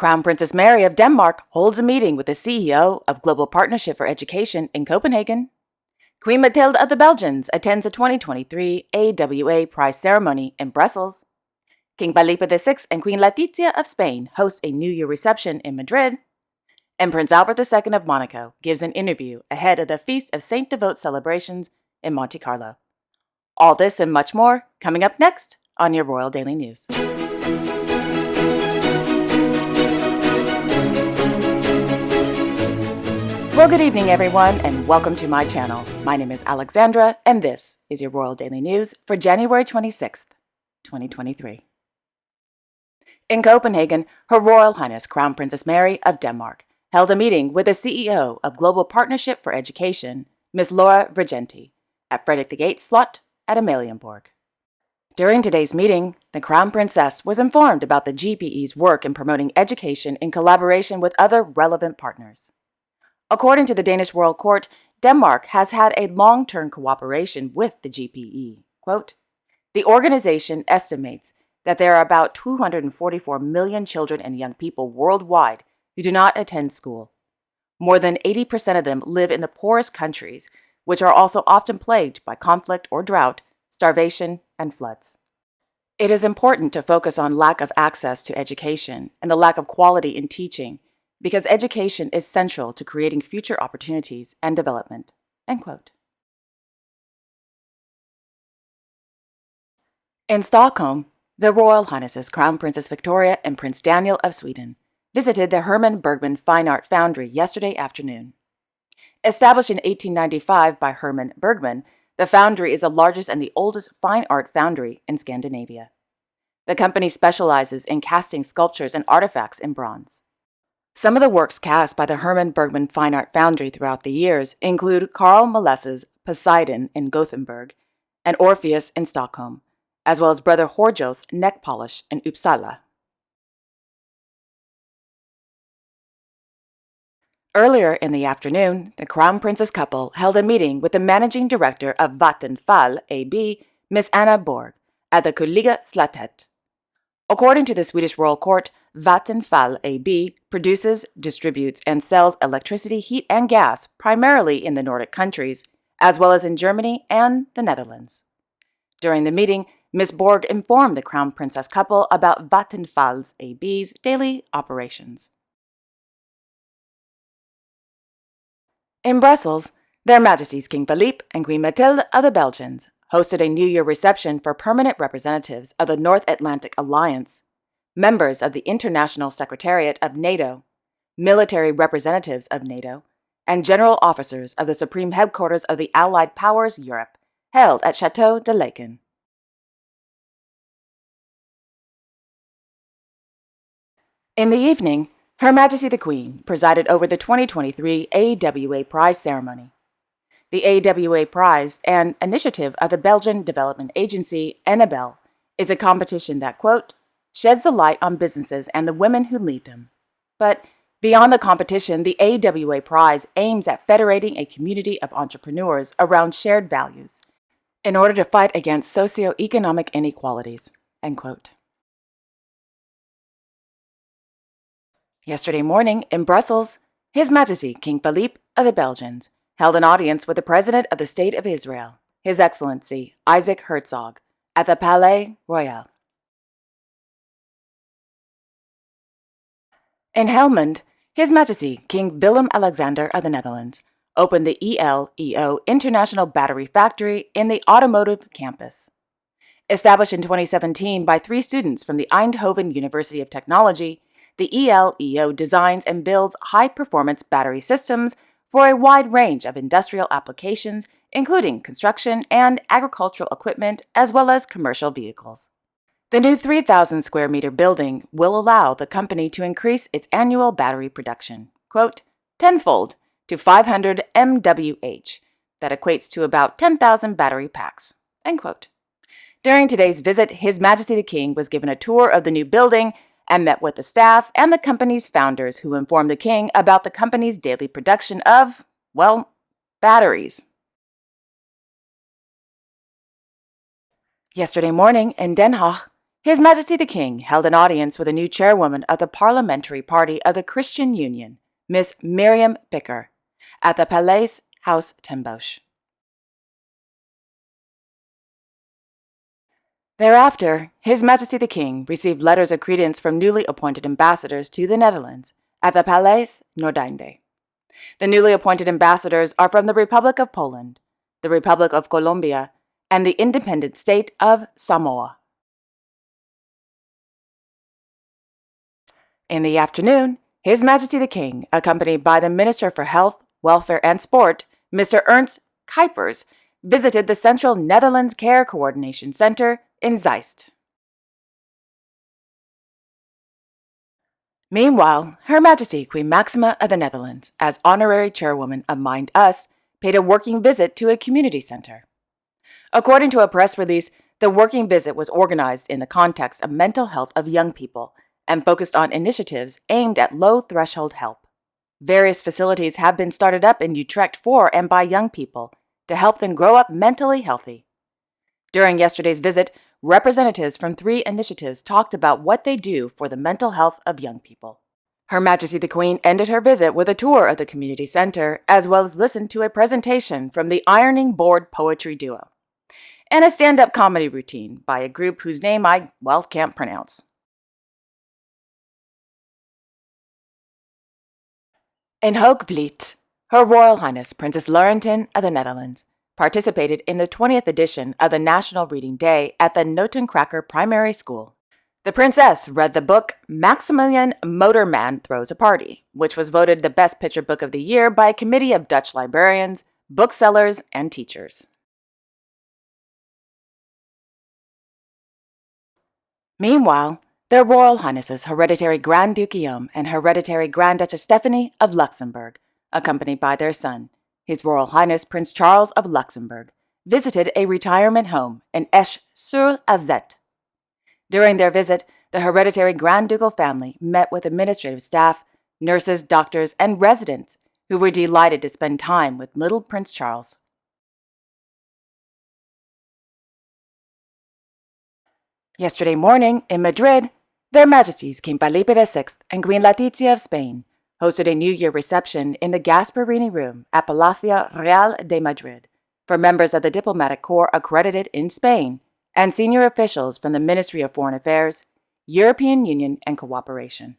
Crown Princess Mary of Denmark holds a meeting with the CEO of Global Partnership for Education in Copenhagen. Queen Mathilde of the Belgians attends the 2023 AWA Prize ceremony in Brussels. King Felipe VI and Queen Letizia of Spain host a New Year reception in Madrid. And Prince Albert II of Monaco gives an interview ahead of the Feast of Sainte Dévote celebrations in Monte-Carlo. All this and much more coming up next on your Royal Daily News. Well, good evening, everyone, and welcome to my channel. My name is Alexandra, and this is your Royal Daily News for January 26th, 2023. In Copenhagen, Her Royal Highness Crown Princess Mary of Denmark held a meeting with the CEO of Global Partnership for Education, Ms. Laura Regent, at Frederik the Gate Slot at Amalienborg. During today's meeting, the Crown Princess was informed about the GPE's work in promoting education in collaboration with other relevant partners. According to the Danish Royal Court, Denmark has had a long-term cooperation with the GPE. Quote, the organization estimates that there are about 244 million children and young people worldwide who do not attend school. More than 80% of them live in the poorest countries, which are also often plagued by conflict or drought, starvation, and floods. It is important to focus on lack of access to education and the lack of quality in teaching, because education is central to creating future opportunities and development. End quote. In Stockholm, the Royal Highnesses Crown Princess Victoria and Prince Daniel of Sweden visited the Herman Bergman Fine Art Foundry yesterday afternoon. Established in 1895 by Herman Bergman, the foundry is the largest and the oldest fine art foundry in Scandinavia. The company specializes in casting sculptures and artifacts in bronze. Some of the works cast by the Herman Bergman Fine Art Foundry throughout the years include Carl Molles's Poseidon in Gothenburg and Orpheus in Stockholm, as well as Brother Horjoth's neck polish in Uppsala. Earlier in the afternoon, the Crown Princess couple held a meeting with the Managing Director of Vattenfall AB, Miss Anna Borg, at the Kungliga Slottet. According to the Swedish Royal Court, Vattenfall AB produces, distributes, and sells electricity, heat, and gas primarily in the Nordic countries, as well as in Germany and the Netherlands. During the meeting, Ms. Borg informed the Crown Princess couple about Vattenfall AB's daily operations. In Brussels, Their Majesties King Felipe and Queen Mathilde of the Belgians hosted a New Year reception for permanent representatives of the North Atlantic Alliance, members of the International Secretariat of NATO, military representatives of NATO, and general officers of the Supreme Headquarters of the Allied Powers Europe, held at Château de Laeken. In the evening, Her Majesty the Queen presided over the 2023 AWA Prize ceremony. The AWA Prize, an initiative of the Belgian Development Agency, Annabelle, is a competition that, quote, sheds the light on businesses and the women who lead them. But beyond the competition, the AWA Prize aims at federating a community of entrepreneurs around shared values in order to fight against socioeconomic inequalities, end quote. Yesterday morning in Brussels, His Majesty King Felipe of the Belgians held an audience with the President of the State of Israel, His Excellency Isaac Herzog, at the Palais Royal. In Helmond, His Majesty King Willem-Alexander of the Netherlands opened the ELEO International Battery Factory in the Automotive Campus. Established in 2017 by 3 students from the Eindhoven University of Technology, the ELEO designs and builds high-performance battery systems for a wide range of industrial applications, including construction and agricultural equipment, as well as commercial vehicles. The new 3,000 square meter building will allow the company to increase its annual battery production, quote, tenfold to 500 MWh. That equates to about 10,000 battery packs, end quote. During today's visit, His Majesty the King was given a tour of the new building and met with the staff and the company's founders, who informed the king about the company's daily production of, well, batteries. Yesterday morning in Den Haag, His Majesty the King held an audience with a new chairwoman of the Parliamentary Party of the Christian Union, Miss Miriam Picker, at the Palais House ten Bosch. Thereafter, His Majesty the King received letters of credence from newly appointed ambassadors to the Netherlands at the Palais Noordeinde. The newly appointed ambassadors are from the Republic of Poland, the Republic of Colombia, and the independent state of Samoa. In the afternoon, His Majesty the King, accompanied by the Minister for Health, Welfare and Sport, Mr. Ernst Kuipers, visited the Central Netherlands Care Coordination Center in Zeist. Meanwhile, Her Majesty Queen Maxima of the Netherlands, as honorary chairwoman of Mind Us, paid a working visit to a community center. According to a press release, the working visit was organized in the context of mental health of young people and focused on initiatives aimed at low-threshold help. Various facilities have been started up in Utrecht for and by young people to help them grow up mentally healthy. During yesterday's visit, representatives from 3 initiatives talked about what they do for the mental health of young people. Her Majesty the Queen ended her visit with a tour of the community center, as well as listened to a presentation from the Ironing Board Poetry Duo, and a stand-up comedy routine by a group whose name I can't pronounce. In Hoogvliet, Her Royal Highness Princess Laurentien of the Netherlands participated in the 20th edition of the National Reading Day at the Notencracker Primary School. The princess read the book Maximilian Motorman Throws a Party, which was voted the best picture book of the year by a committee of Dutch librarians, booksellers, and teachers. Meanwhile, Their Royal Highnesses Hereditary Grand Duke Guillaume and Hereditary Grand Duchess Stephanie of Luxembourg, accompanied by their son, His Royal Highness Prince Charles of Luxembourg, visited a retirement home in Esch-sur-Alzette. During their visit, the hereditary Grand Ducal family met with administrative staff, nurses, doctors, and residents who were delighted to spend time with little Prince Charles. Yesterday morning, in Madrid, Their Majesties King Felipe VI and Queen Letizia of Spain hosted a New Year reception in the Gasparini Room at Palacio Real de Madrid for members of the diplomatic corps accredited in Spain and senior officials from the Ministry of Foreign Affairs, European Union, and Cooperation.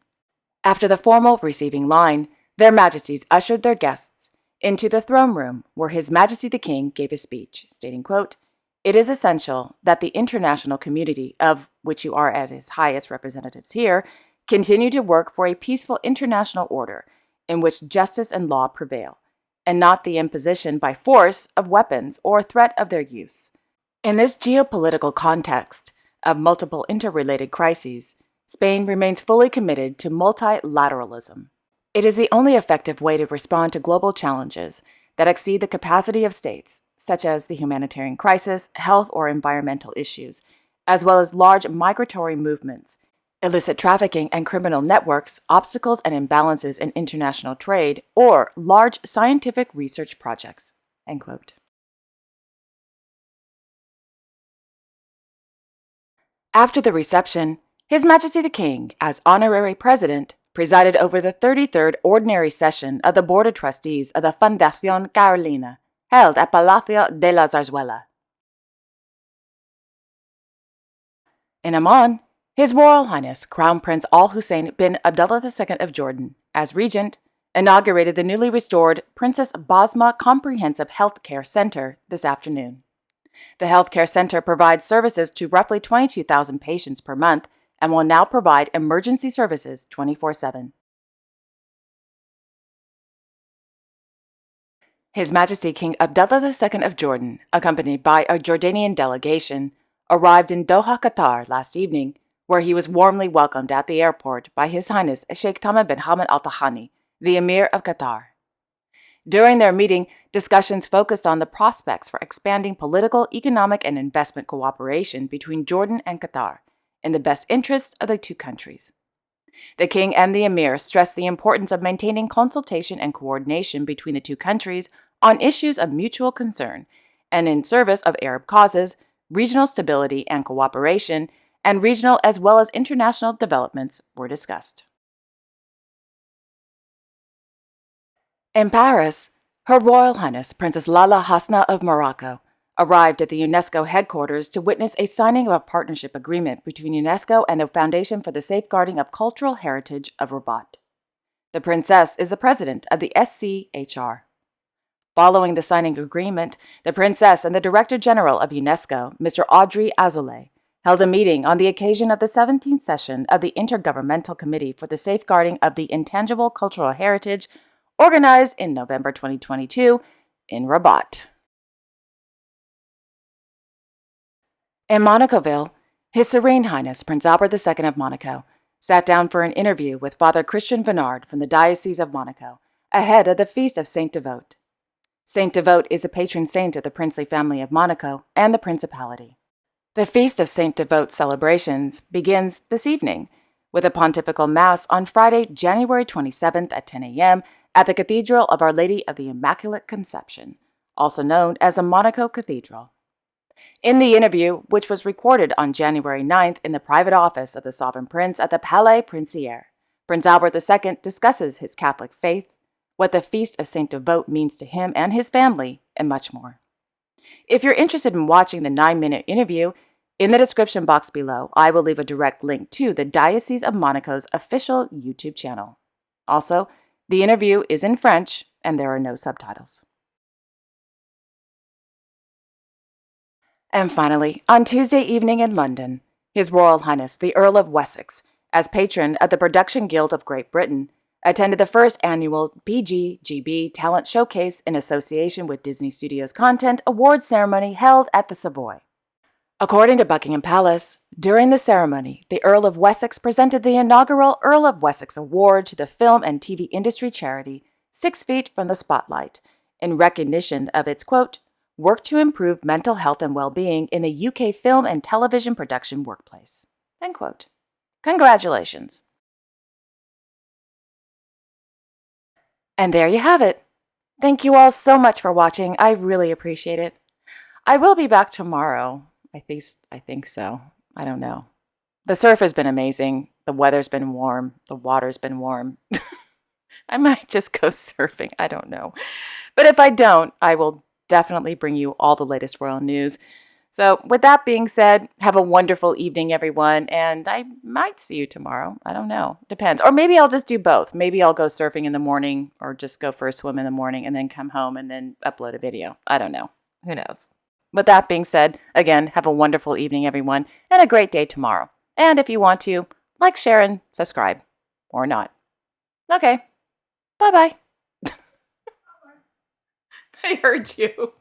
After the formal receiving line, Their Majesties ushered their guests into the throne room where His Majesty the King gave a speech, stating, quote, "It is essential that the international community, of which you are as His highest representatives here, continue to work for a peaceful international order in which justice and law prevail, and not the imposition by force of weapons or threat of their use. In this geopolitical context of multiple interrelated crises, Spain remains fully committed to multilateralism. It is the only effective way to respond to global challenges that exceed the capacity of states, such as the humanitarian crisis, health or environmental issues, as well as large migratory movements, illicit trafficking and criminal networks, obstacles and imbalances in international trade, or large scientific research projects." End quote. After the reception, His Majesty the King, as honorary president, presided over the 33rd Ordinary Session of the Board of Trustees of the Fundación Carolina, held at Palacio de la Zarzuela. In Amman, His Royal Highness Crown Prince Al Hussein bin Abdullah II of Jordan, as Regent, inaugurated the newly restored Princess Basma Comprehensive Health Care Center this afternoon. The health care center provides services to roughly 22,000 patients per month and will now provide emergency services 24/7. His Majesty King Abdullah II of Jordan, accompanied by a Jordanian delegation, arrived in Doha, Qatar last evening, where he was warmly welcomed at the airport by His Highness Sheikh Tamim bin Hamad Al Thani, the Emir of Qatar. During their meeting, discussions focused on the prospects for expanding political, economic, and investment cooperation between Jordan and Qatar in the best interests of the two countries. The King and the Emir stressed the importance of maintaining consultation and coordination between the two countries on issues of mutual concern and in service of Arab causes, regional stability and cooperation, and regional as well as international developments were discussed. In Paris, Her Royal Highness Princess Lalla Hasnaa of Morocco arrived at the UNESCO headquarters to witness a signing of a partnership agreement between UNESCO and the Foundation for the Safeguarding of Cultural Heritage of Rabat. The princess is the president of the SCHR. Following the signing agreement, the princess and the Director General of UNESCO, Mr. Audrey Azoulay, held a meeting on the occasion of the 17th session of the Intergovernmental Committee for the Safeguarding of the Intangible Cultural Heritage, organized in November 2022 in Rabat. In Monacoville, His Serene Highness Prince Albert II of Monaco sat down for an interview with Father Christian Venard from the Diocese of Monaco ahead of the Feast of Sainte Dévote. Sainte Dévote is a patron saint of the princely family of Monaco and the Principality. The Feast of Sainte Dévote celebrations begins this evening with a pontifical mass on Friday, January 27th at 10 a.m. at the Cathedral of Our Lady of the Immaculate Conception, also known as the Monaco Cathedral. In the interview, which was recorded on January 9th in the private office of the Sovereign Prince at the Palais Princier, Prince Albert II discusses his Catholic faith, what the Feast of Sainte Dévote means to him and his family, and much more. If you're interested in watching the 9-minute interview, in the description box below, I will leave a direct link to the Diocese of Monaco's official YouTube channel. Also, the interview is in French and there are no subtitles. And finally, on Tuesday evening in London, His Royal Highness the Earl of Wessex, as patron of the Production Guild of Great Britain, attended the first annual BGGB Talent Showcase in association with Disney Studios Content Awards ceremony held at the Savoy. According to Buckingham Palace, during the ceremony, the Earl of Wessex presented the inaugural Earl of Wessex Award to the film and TV industry charity 6 Feet from the Spotlight, in recognition of its, quote, work to improve mental health and well-being in the UK film and television production workplace, end quote. Congratulations. And there you have it. Thank you all so much for watching. I really appreciate it. I will be back tomorrow. I think so. I don't know. The surf has been amazing. The weather's been warm. The water's been warm. I might just go surfing. I don't know. But if I don't, I will definitely bring you all the latest royal news. So with that being said, have a wonderful evening, everyone. And I might see you tomorrow. I don't know. Depends. Or maybe I'll just do both. Maybe I'll go surfing in the morning or just go for a swim in the morning and then come home and then upload a video. I don't know. Who knows? With that being said, again, have a wonderful evening, everyone, and a great day tomorrow. And if you want to, like, share, and subscribe. Or not. Okay. Bye-bye. I heard you.